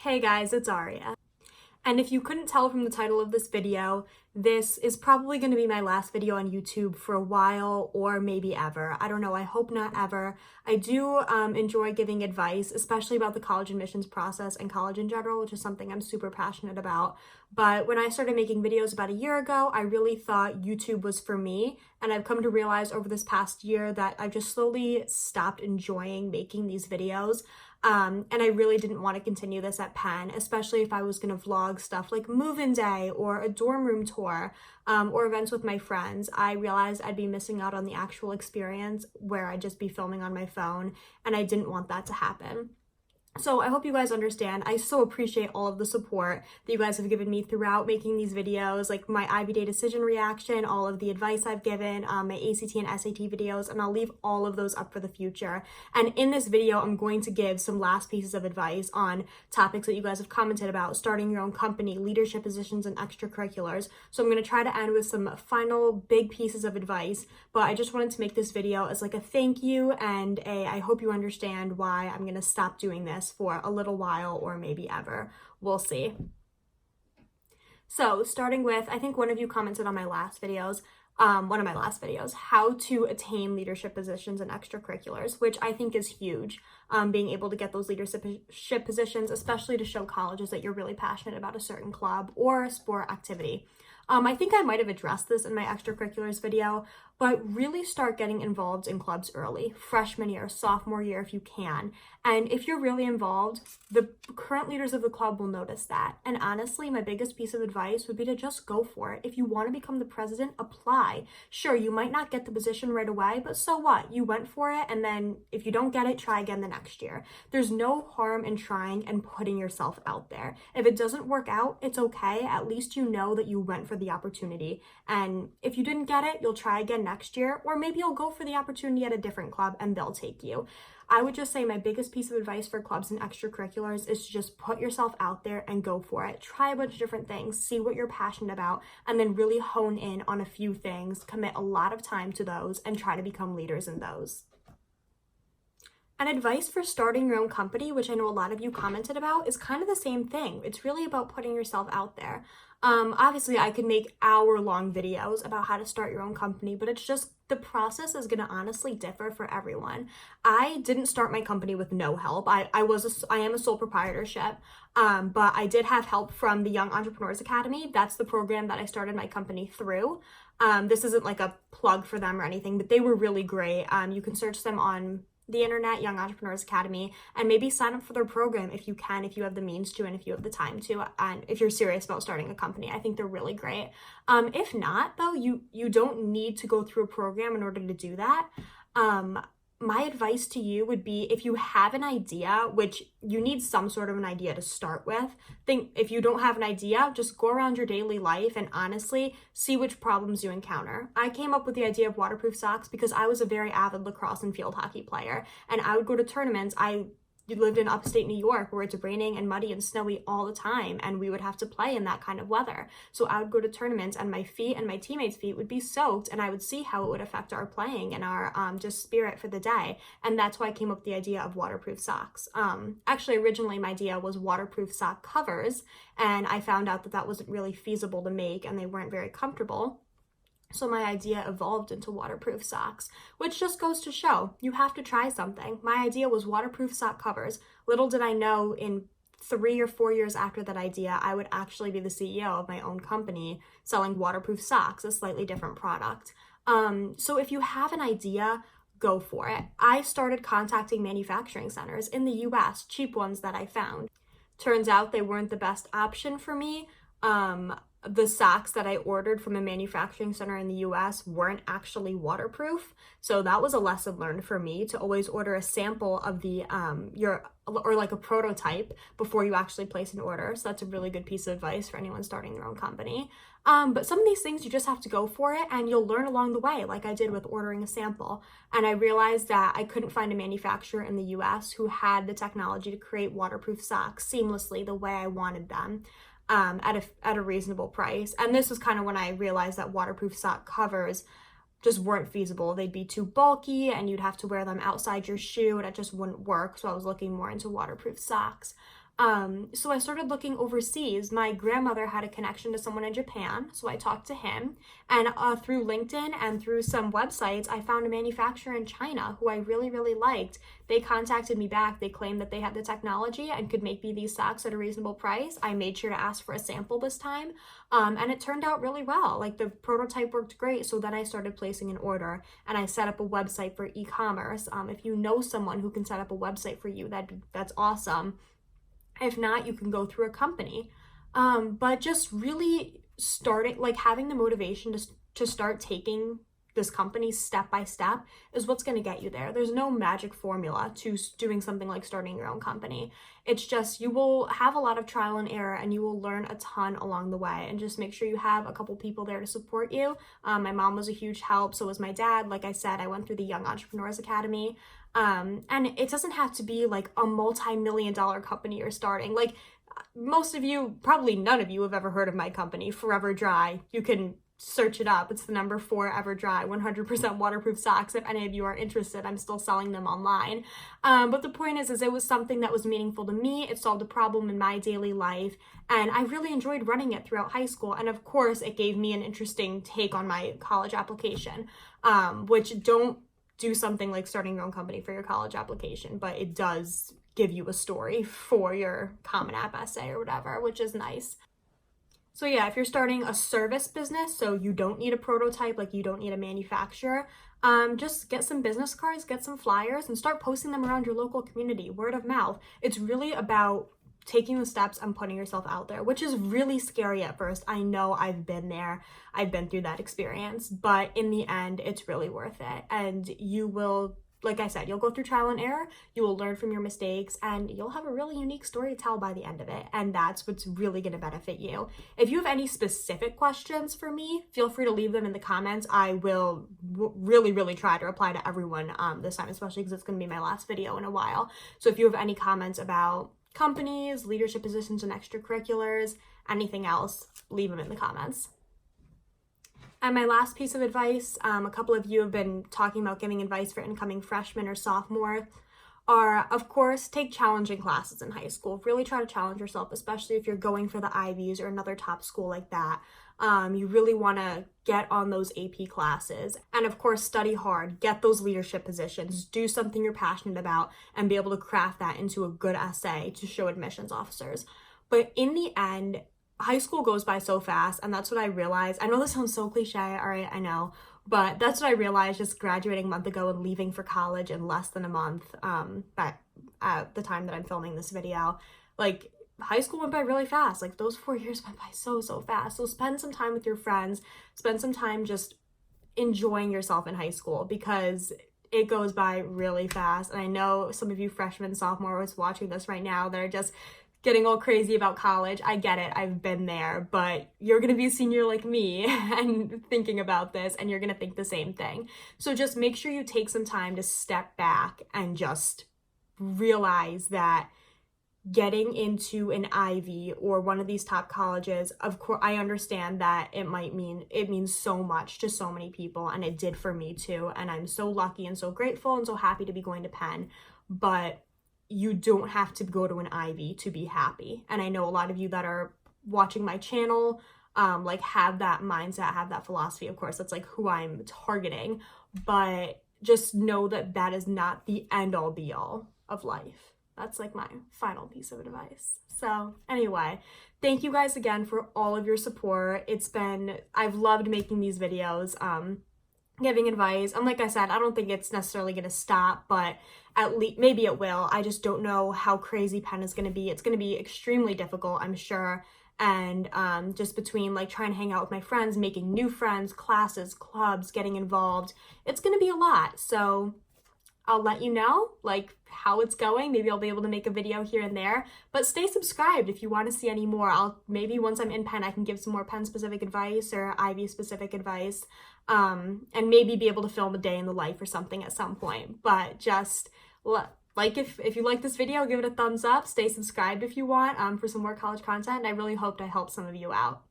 Hey guys, it's Aria. And if you couldn't tell from the title of this video, this is probably going to be my last video on YouTube for a while or maybe ever. I don't know, I hope not ever. I do enjoy giving advice, especially about the college admissions process and college in general, which is something I'm super passionate about. But when I started making videos about a year ago, I really thought YouTube was for me. And I've come to realize over this past year that I've just slowly stopped enjoying making these videos. And I really didn't want to continue this at Penn, especially if I was going to vlog stuff like move-in day or a dorm room tour or events with my friends. I realized I'd be missing out on the actual experience where I'd just be filming on my phone, and I didn't want that to happen. So I hope you guys understand. I so appreciate all of the support that you guys have given me throughout making these videos, like my IB Day decision reaction, all of the advice I've given, my ACT and SAT videos, and I'll leave all of those up for the future. And in this video, I'm going to give some last pieces of advice on topics that you guys have commented about: starting your own company, leadership positions, and extracurriculars. So I'm going to try to end with some final big pieces of advice, but I just wanted to make this video as like a thank you and I hope you understand why I'm going to stop doing this for a little while or maybe ever. We'll see. So starting with, I think one of you commented on my last videos, how to attain leadership positions and extracurriculars, which I think is huge. Being able to get those leadership positions, especially to show colleges that you're really passionate about a certain club or sport activity. I think I might have addressed this in my extracurriculars video, but really start getting involved in clubs early, freshman year, sophomore year if you can. And if you're really involved, the current leaders of the club will notice that. And honestly, my biggest piece of advice would be to just go for it. If you want to become the president, apply. Sure, you might not get the position right away, but so what? You went for it, and then if you don't get it, try again the next year. There's no harm in trying and putting yourself out there. If it doesn't work out, it's okay. At least you know that you went for the opportunity. And if you didn't get it, you'll try again next year, or maybe you'll go for the opportunity at a different club and they'll take you. I would just say my biggest piece of advice for clubs and extracurriculars is to just put yourself out there and go for it. Try a bunch of different things, see what you're passionate about, and then really hone in on a few things, commit a lot of time to those, and try to become leaders in those. And advice for starting your own company, which I know a lot of you commented about, is kind of the same thing. It's really about putting yourself out there. Obviously, I could make hour-long videos about how to start your own company, but it's just the process is going to honestly differ for everyone. I didn't start my company with no help. I am a sole proprietorship, but I did have help from the Young Entrepreneurs Academy. That's the program that I started my company through. This isn't like a plug for them or anything, but they were really great. You can search them on the internet, Young Entrepreneurs Academy, and maybe sign up for their program if you can, if you have the means to, and if you have the time to, and if you're serious about starting a company. I think they're really great. If not, though, you don't need to go through a program in order to do that. My advice to you would be, if you have an idea, which you need some sort of an idea to start with, if you don't have an idea, just go around your daily life and honestly see which problems you encounter. I came up with the idea of waterproof socks because I was a very avid lacrosse and field hockey player, and I would go to tournaments. I lived in upstate New York where it's raining and muddy and snowy all the time, and we would have to play in that kind of weather. So I would go to tournaments and my feet and my teammates' feet would be soaked, and I would see how it would affect our playing and our just spirit for the day. And that's why I came up with the idea of waterproof socks. Actually, originally my idea was waterproof sock covers, and I found out that that wasn't really feasible to make and they weren't very comfortable. So my idea evolved into waterproof socks, which just goes to show you have to try something. My idea was waterproof sock covers. Little did I know, in 3 or 4 years after that idea, I would actually be the CEO of my own company selling waterproof socks, a slightly different product. So if you have an idea, go for it. I started contacting manufacturing centers in the US, cheap ones that I found. Turns out they weren't the best option for me. The socks that I ordered from a manufacturing center in the US weren't actually waterproof. So that was a lesson learned for me, to always order a sample of the or like a prototype before you actually place an order. So that's a really good piece of advice for anyone starting their own company. But some of these things you just have to go for it, and you'll learn along the way, like I did with ordering a sample. And I realized that I couldn't find a manufacturer in the US who had the technology to create waterproof socks seamlessly the way I wanted them. At a reasonable price. And this was kind of when I realized that waterproof sock covers just weren't feasible. They'd be too bulky and you'd have to wear them outside your shoe, and it just wouldn't work. So I was looking more into waterproof socks. So I started looking overseas. My grandmother had a connection to someone in Japan, so I talked to him. And through LinkedIn and through some websites, I found a manufacturer in China who I really, really liked. They contacted me back. They claimed that they had the technology and could make me these socks at a reasonable price. I made sure to ask for a sample this time, and it turned out really well. Like, the prototype worked great, so then I started placing an order, and I set up a website for e-commerce. If you know someone who can set up a website for you, that's awesome. If not, you can go through a company. But just really starting, like, having the motivation to start taking this company step by step is what's going to get you there. There's no magic formula to doing something like starting your own company. It's just, you will have a lot of trial and error, and you will learn a ton along the way. And just make sure you have a couple people there to support you. My mom was a huge help, so was my dad. Like I said, I went through the Young Entrepreneurs Academy. And it doesn't have to be like a multi-million-dollar company you're starting. Like, most of you, probably none of you, have ever heard of my company, Forever Dry. You can search it up. It's the number 4 Ever Dry 100% waterproof socks. If any of you are interested, I'm still selling them online. But the point is it was something that was meaningful to me. It solved a problem in my daily life, and I really enjoyed running it throughout high school. And of course, it gave me an interesting take on my college application, which don't do something like starting your own company for your college application, but it does give you a story for your Common App essay or whatever, which is nice. So yeah, if you're starting a service business, so you don't need a prototype, like you don't need a manufacturer, just get some business cards, get some flyers, and start posting them around your local community, word of mouth. It's really about taking the steps and putting yourself out there, which is really scary at first. I know, I've been there. I've been through that experience, but in the end, it's really worth it. And you will, like I said, you'll go through trial and error, you will learn from your mistakes, and you'll have a really unique story to tell by the end of it. And that's what's really going to benefit you. If you have any specific questions for me, feel free to leave them in the comments. I will really, really try to reply to everyone this time, especially because it's going to be my last video in a while. So if you have any comments about companies, leadership positions and extracurriculars, anything else, leave them in the comments. And my last piece of advice, a couple of you have been talking about giving advice for incoming freshmen or sophomore, are, of course, take challenging classes in high school. Really try to challenge yourself, especially if you're going for the Ivies or another top school like that. You really want to get on those AP classes. And of course, study hard, get those leadership positions, do something you're passionate about, and be able to craft that into a good essay to show admissions officers. But in the end, high school goes by so fast, and that's what I realized. I know this sounds so cliche, all right, I know, but that's what I realized just graduating a month ago and leaving for college in less than a month, but at the time that I'm filming this video. Like, high school went by really fast. Like, those 4 years went by so fast. So spend some time with your friends, spend some time just enjoying yourself in high school, because it goes by really fast. And I know some of you freshmen, sophomores watching this right now, they're just getting all crazy about college. I get it, I've been there, but you're gonna be a senior like me and thinking about this, and you're gonna think the same thing. So just make sure you take some time to step back and just realize that getting into an Ivy or one of these top colleges, of course, I understand that it means so much to so many people, and it did for me too. And I'm so lucky and so grateful and so happy to be going to Penn, but you don't have to go to an Ivy to be happy. And I know a lot of you that are watching my channel, like, have that mindset, have that philosophy. Of course, that's like who I'm targeting, but just know that that is not the end all be all of life. That's like my final piece of advice. So anyway, thank you guys again for all of your support. I've loved making these videos, giving advice. And like I said, I don't think it's necessarily going to stop, but at least maybe it will. I just don't know how crazy Penn is going to be. It's going to be extremely difficult, I'm sure. And just between like trying to hang out with my friends, making new friends, classes, clubs, getting involved, it's going to be a lot. So I'll let you know like how it's going. Maybe I'll be able to make a video here and there, but stay subscribed if you want to see any more. Maybe once I'm in Penn, I can give some more Penn specific advice or Ivy specific advice, and maybe be able to film a day in the life or something at some point. But just like, if you like this video, give it a thumbs up, stay subscribed if you want, for some more college content. And I really hoped I helped some of you out.